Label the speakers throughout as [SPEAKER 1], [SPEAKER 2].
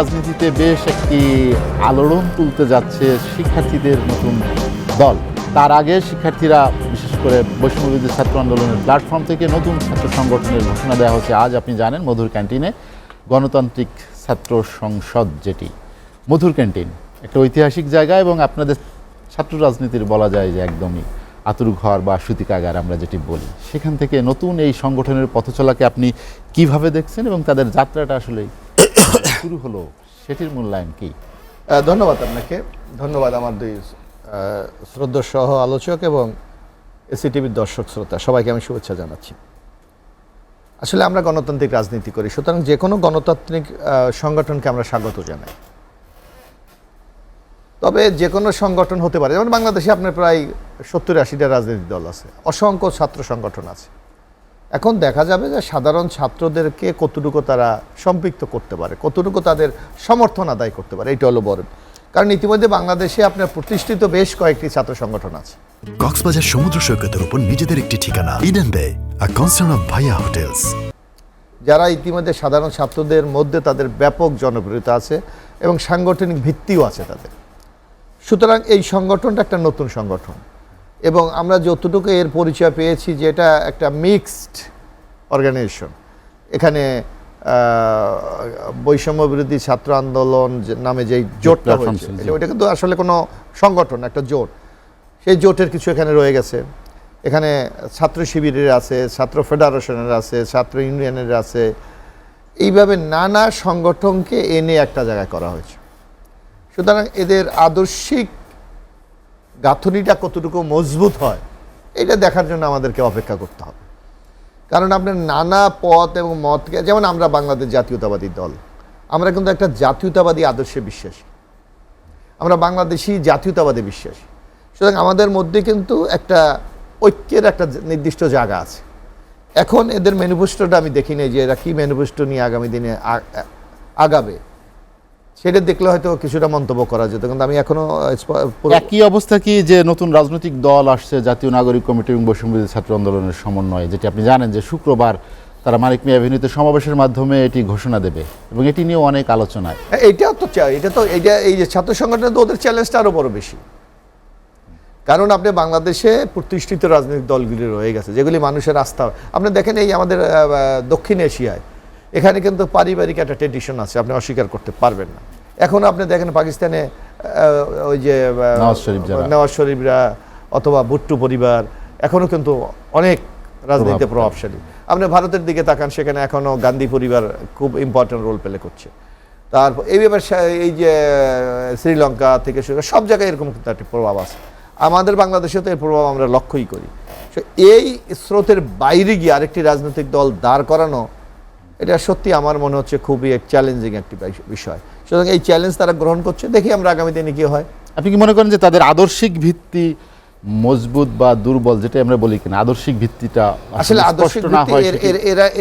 [SPEAKER 1] রাজনীতিতে বেশ একটি আলোড়ন তুলতে যাচ্ছে শিক্ষার্থীদের নতুন দল। তার আগে শিক্ষার্থীরা বিশেষ করে বৈষম্যবিরোধী ছাত্র আন্দোলনের প্ল্যাটফর্ম থেকে নতুন ছাত্র সংগঠনের ঘোষণা দেওয়া হচ্ছে। আজ আপনি জানেন মধুর ক্যান্টিনে গণতান্ত্রিক ছাত্র সংসদ, যেটি মধুর ক্যান্টিন একটা ঐতিহাসিক জায়গা এবং আপনাদের ছাত্র রাজনীতির বলা যায় যে একদমই আতুরঘর বা সূতিকাগার আমরা যেটি বলি, সেখান থেকে নতুন এই সংগঠনের পথচলাকে আপনি কিভাবে দেখছেন এবং তাদের যাত্রাটা আসলে শুরু হলো সেটির মূল্যায়ন কি?
[SPEAKER 2] ধন্যবাদ আপনাকে, ধন্যবাদ আমার দুই শ্রদ্ধা সহ আলোচক এবং এসিটিভির দর্শক শ্রোতা সবাইকে আমি শুভেচ্ছা জানাচ্ছি। আসলে আমরা গণতান্ত্রিক রাজনীতি করি, সুতরাং যে কোনো গণতান্ত্রিক সংগঠনকে আমরা স্বাগত জানাই। তবে যে কোনো সংগঠন হতে পারে, যেমন বাংলাদেশে আপনার প্রায় 70-80টা রাজনৈতিক দল আছে, অসংখ্য ছাত্র সংগঠন আছে। এখন দেখা যাবে যে সাধারণ ছাত্রদেরকে কতটুকু তারা সম্পৃক্ত করতে পারে, কতটুকু তাদের সমর্থন আদায় করতে পারে, এটা হলো বড়। কারণ ইতিমধ্যে বাংলাদেশে আপনার প্রতিষ্ঠিত বেশ কয়েকটি ছাত্র সংগঠন আছে।
[SPEAKER 3] কক্সবাজার সমুদ্র সৈকতের উপর নিজেদের একটি ঠিকানা, ইডেন বে, আ কনসার্ন অফ ভাইয়া হোটেলস,
[SPEAKER 2] যারা ইতিমধ্যে সাধারণ ছাত্রদের মধ্যে তাদের ব্যাপক জনপ্রিয়তা আছে এবং সাংগঠনিক ভিত্তিও আছে তাদের। সুতরাং এই সংগঠনটা একটা নতুন সংগঠন এবং আমরা যতটুকু এর পরিচয় পেয়েছি যে এটা একটা মিক্সড অর্গানাইজেশন। এখানে বৈষম্য বিরোধী ছাত্র আন্দোলন নামে যেই জোটটা হয়েছে, ওইটা কিন্তু আসলে কোনো সংগঠন, একটা জোট। সেই জোটের কিছু এখানে রয়ে গেছে। এখানে ছাত্র শিবিরের আছে, ছাত্র ফেডারেশনের আছে, ছাত্র ইউনিয়নের আছে, এইভাবে নানা সংগঠনকে এনে একটা জায়গায় করা হয়েছে। সুতরাং এদের আদর্শিক গাঁথনিটা কতটুকু মজবুত হয় এটা দেখার জন্য আমাদেরকে অপেক্ষা করতে হবে। কারণ আপনার নানা পথ এবং মতকে, যেমন আমরা বাংলাদেশ জাতীয়তাবাদী দল, আমরা কিন্তু একটা জাতীয়তাবাদী আদর্শে বিশ্বাসী, আমরা বাংলাদেশি জাতীয়তাবাদে বিশ্বাসী। সুতরাং আমাদের মধ্যে কিন্তু একটা ঐক্যের একটা নির্দিষ্ট জায়গা আছে। এখন এদের ম্যানিফেস্টোটা আমি দেখি নাই যে এরা কী ম্যানিফেস্টো নিয়ে আগামী দিনে আগাবে, সেটা দেখলে হয়তো কিছুটা মন্তব্য করা যেত, কিন্তু আমি এখনো
[SPEAKER 1] একই অবস্থা কি যে নতুন রাজনৈতিক দল আসছে, জাতীয় নাগরিক কমিটি এবং বৈষম্যবিরোধী ছাত্র আন্দোলনের সমন্বয়ে, যেটি আপনি জানেন যে শুক্রবার তারা মানিক মিয়া এভিনিউতে সমাবেশের মাধ্যমে এটি ঘোষণা দেবে এবং এটি নিয়ে অনেক আলোচনায়।
[SPEAKER 2] এই যে ছাত্র সংগঠন, তো ওদের চ্যালেঞ্জটা আরও বড় বেশি। কারণ আপনি বাংলাদেশে প্রতিষ্ঠিত রাজনৈতিক দলগুলি রয়ে গেছে যেগুলি মানুষের আস্থা। আপনি দেখেন এই আমাদের দক্ষিণ এশিয়ায় এখানে কিন্তু পারিবারিক একটা ট্রেডিশন আছে, আপনি অস্বীকার করতে পারবেন না। এখন আপনি দেখেন পাকিস্তানে ওই যে নওয়াজ শরীফরা অথবা ভুট্টো পরিবার এখনও কিন্তু অনেক রাজনীতিতে প্রভাবশালী। আপনি ভারতের দিকে তাকান, সেখানে এখনও গান্ধী পরিবার খুব ইম্পর্টেন্ট রোল প্লে করছে। তারপর এই ব্যাপার এই যে শ্রীলঙ্কা থেকে শুরু সব জায়গায় এরকম কিন্তু একটা প্রভাব আছে। আমাদের বাংলাদেশে তো এর প্রভাব আমরা লক্ষ্যই করি। এই স্রোতের বাইরে গিয়ে আরেকটি রাজনৈতিক দল দাঁড় করানো, এটা সত্যি আমার মনে হচ্ছে খুবই চ্যালেঞ্জিং একটি বিষয়। সুতরাং এই চ্যালেঞ্জ তারা গ্রহণ করছে, দেখি আমরা আগামী দিনে কি হয়।
[SPEAKER 1] আপনি কি মনে করেন যে তাদের আদর্শিক ভিত্তি মজবুত বা দুর্বল, যেটা আমরা বলি কিনা, আদর্শিক ভিত্তিটা
[SPEAKER 2] আসলে আদর্শিক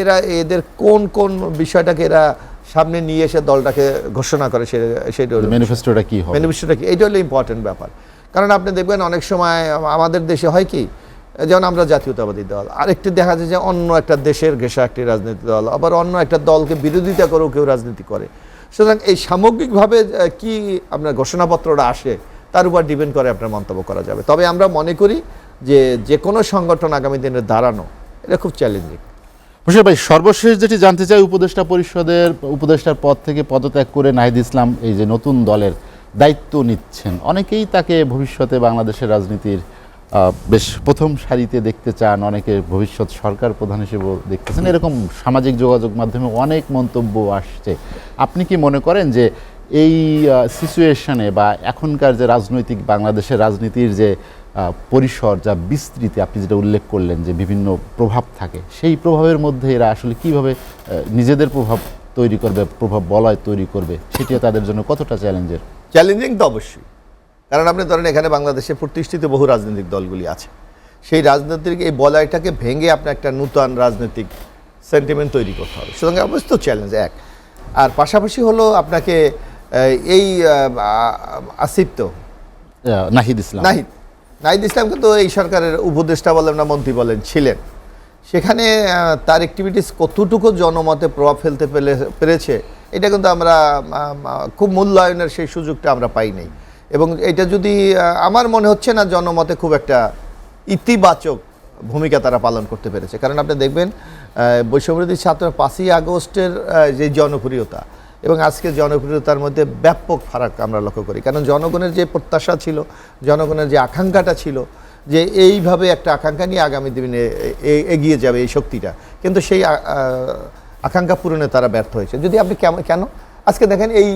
[SPEAKER 2] এরা এদের কোন কোন বিষয়টাকে এরা সামনে নিয়ে এসে দলটাকে ঘোষণা করে, সেটা
[SPEAKER 1] ম্যানিফেস্টোটা কি হবে,
[SPEAKER 2] ম্যানিফেস্টোটা কি, এইটা হলো ইম্পর্টেন্ট ব্যাপার। কারণ আপনি দেখবেন অনেক সময় আমাদের দেশে হয় কি, যেমন আমরা জাতীয়তাবাদী দল, আরেকটি দেখা যায় যে অন্য একটা দেশের ঘেঁষা একটি রাজনৈতিক দল, আবার অন্য একটা দলকে বিরোধিতা করেও কেউ রাজনীতি করে। সুতরাং এই সামগ্রিকভাবে কি আপনার ঘোষণাপত্রটা আসে তার উপর ডিপেন্ড করে আপনার মন্তব্য করা যাবে। তবে আমরা মনে করি যে কোনো সংগঠন আগামী দিনে দাঁড়ানো এটা খুব চ্যালেঞ্জিং।
[SPEAKER 1] মুশাররফ ভাই, সর্বশেষ যেটি জানতে চাই, উপদেষ্টা পরিষদের উপদেষ্টার পদ থেকে পদত্যাগ করে নাহিদ ইসলাম এই যে নতুন দলের দায়িত্ব নিচ্ছেন, অনেকেই তাকে ভবিষ্যতে বাংলাদেশের রাজনীতির বেশ প্রথম সারিতে দেখতে চান, অনেকে ভবিষ্যৎ সরকার প্রধান হিসেবেও দেখতেছেন, এরকম সামাজিক যোগাযোগ মাধ্যমে অনেক মন্তব্য আসছে। আপনি কি মনে করেন যে এই সিচুয়েশনে বা এখনকার যে রাজনৈতিক বাংলাদেশের রাজনীতির যে পরিসর, যা বিস্তৃতি আপনি যেটা উল্লেখ করলেন যে বিভিন্ন প্রভাব থাকে, সেই প্রভাবের মধ্যে এরা আসলে কিভাবে নিজেদের প্রভাব তৈরি করবে, প্রভাব বলয় তৈরি করবে, সেটিও তাদের জন্য কতটা
[SPEAKER 2] চ্যালেঞ্জিং? তো অবশ্যই। কারণ আপনি ধরেন এখানে বাংলাদেশে প্রতিষ্ঠিত বহু রাজনৈতিক দলগুলি আছে, সেই রাজনৈতিক এই বলয়টাকে ভেঙে আপনার একটা নূতন রাজনৈতিক সেন্টিমেন্ট তৈরি করতে হবে। সুতরাং অবশ্য চ্যালেঞ্জ এক। আর পাশাপাশি হলো আপনাকে এই আসিফ তো
[SPEAKER 1] নাহিদ
[SPEAKER 2] ইসলাম কিন্তু এই সরকারের উপদেষ্টা বলেন না মন্ত্রী বলেন ছিলেন, সেখানে তার অ্যাক্টিভিটিস কতটুকু জনমতে প্রভাব ফেলতে পেরেছে এটা কিন্তু আমরা খুব মূল্যায়নের সেই সুযোগটা আমরা পাই নাই। এবং এটা যদি আমার মনে হচ্ছে না জনমতে খুব একটা ইতিবাচক ভূমিকা তারা পালন করতে পেরেছে। কারণ আপনি দেখবেন বৈষম্যবিরোধী ছাত্র 5ই আগস্টের যে জনপ্রিয়তা এবং আজকের জনপ্রিয়তার মধ্যে ব্যাপক ফারাক আমরা লক্ষ্য করি। কারণ জনগণের যে প্রত্যাশা ছিল, জনগণের যে আকাঙ্ক্ষাটা ছিল যে এইভাবে একটা আকাঙ্ক্ষা নিয়ে আগামী দিনে এগিয়ে যাবে এই শক্তিটা, কিন্তু সেই আকাঙ্ক্ষা পূরণে তারা ব্যর্থ হয়েছে। যদি আপনি কেন আজকে দেখেন এই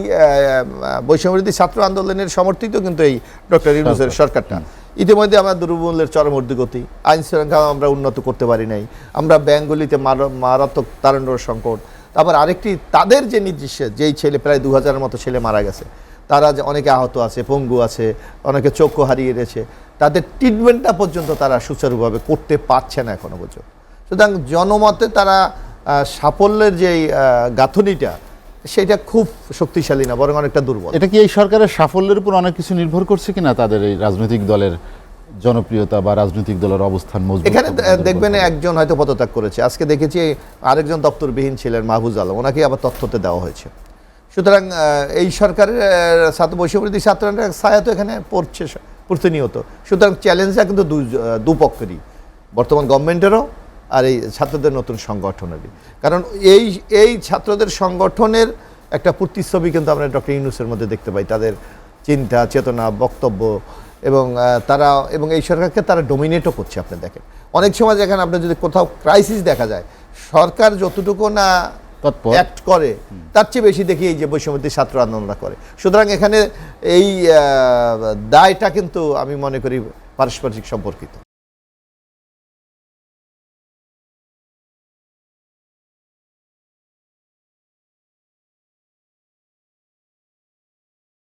[SPEAKER 2] বৈষম্যবিরোধী ছাত্র আন্দোলনের সমর্থিত কিন্তু এই ডক্টর ইউনূসের সরকারটা ইতিমধ্যে আমরা দ্রব্যমূল্যের চরম ঊর্ধ্বগতি, আইন শৃঙ্খলা আমরা উন্নত করতে পারি নাই, আমরা ব্যাংকগুলিতে মারাত্মক তারুণ্যর সংকট, তারপর আরেকটি তাদের যে নির্দিষ্ট যেই ছেলে প্রায় 2000-এর মতো ছেলে মারা গেছে, তারা যে অনেকে আহত আছে, পঙ্গু আছে, অনেকে চক্ষু হারিয়ে গেছে, তাদের ট্রিটমেন্টটা পর্যন্ত তারা সুচারুভাবে করতে পারছে না এখনো পর্যন্ত। সুতরাং জনমতে তারা সাফল্যের যে গাঁথনিটা সেটা খুব শক্তিশালী না, বরং অনেকটা দুর্বল।
[SPEAKER 1] এটা কি এই সরকারের সাফল্যের উপর অনেক কিছু নির্ভর করছে কিনা, তাদের এই রাজনৈতিক দলের জনপ্রিয়তা বা রাজনৈতিক দলের অবস্থান মজবুত?
[SPEAKER 2] এখানে দেখবেন একজন হয়তো পদত্যাগ করেছে, আজকে দেখেছি আরেকজন দপ্তরবিহীন ছিলেন মাহফুজ আলম, ওনাকে আবার তথ্যতে দেওয়া হয়েছে। সুতরাং এই সরকারের ছাত্র বৈষম্যবিরোধী ছাত্ররা ছায়া তো এখানে পড়ছে প্রতিনিয়ত। সুতরাং চ্যালেঞ্জটা কিন্তু দুপক্ষেরই, বর্তমান গভর্নমেন্টেরও আর এই ছাত্রদের নতুন সংগঠনেরই। কারণ এই ছাত্রদের সংগঠনের একটা প্রতিচ্ছবি কিন্তু আমরা ডক্টর ইউনূসের মধ্যে দেখতে পাই, তাদের চিন্তা চেতনা বক্তব্য এবং তারা এবং এই সরকারকে তারা ডোমিনেটও করছে। আপনি দেখেন অনেক সময় দেখেন, আপনি যদি কোথাও ক্রাইসিস দেখা যায়, সরকার যতটুকু না অ্যাক্ট করে তার চেয়ে বেশি দেখি এই যে বৈষম্যবিরোধী ছাত্র আন্দোলনরা করে। সুতরাং এখানে এই দায়টা কিন্তু আমি মনে করি পারস্পরিক সম্পর্কিত।